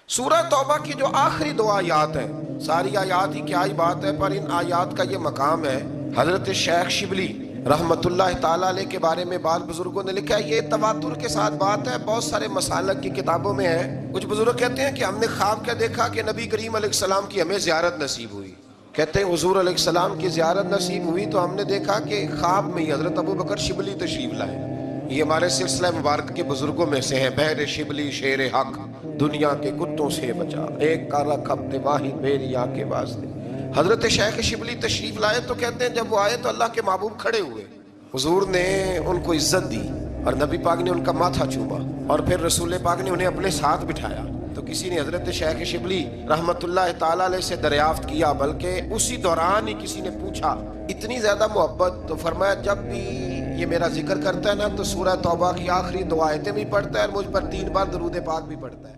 सूरह तौबा की जो आखिरी दो आयात है, सारी आयात ही क्या ही बात है, पर इन आयात का ये मकाम है। हजरत शेख शिबली रहमतुल्लाह ताला अलैह के बारे में बाद बुजुर्गों ने लिखा है, ये तवातुर के साथ बात है, बहुत सारे मसालक की किताबों में है। कुछ बुजुर्ग कहते हैं कि हमने ख्वाब क्या देखा कि नबी करीम अलैहिस्सलाम की हमें ज़ियारत नसीब हुई। कहते हैं हुजूर अलैहिस्सलाम की ज़ियारत नसीब हुई तो हमने देखा कि ख्वाब में ही हजरत अबू बकर शिबली तशरीफ लाए। ये हमारे सिलसिला मुबारक के बुजुर्गों में से हैं। बहर शिबली शेर हक, दुनिया के कुत्तों से बचा, एक काला खब वाही मेरी आंखें वास्ते। हजरत शेख शिबली तशरीफ लाए तो कहते हैं जब वो आए तो अल्लाह के महबूब खड़े हुए, हुजूर ने उनको इज्जत दी और नबी पाक ने उनका माथा चूमा और फिर रसूल पाक ने उन्हें अपने साथ बिठाया। तो किसी ने हजरत शेख शिबली रहमतुल्लाह ताला अलैह से दरियाफ्त किया, बल्कि उसी दौरान ही किसी ने पूछा इतनी ज्यादा मोहब्बत, तो फरमाया जब भी ये मेरा जिक्र करता है ना तो सूरह तौबा की आखिरी दो आयतें भी पढ़ता है और मुझ पर 3 बार दरूद पाक भी पढ़ता है।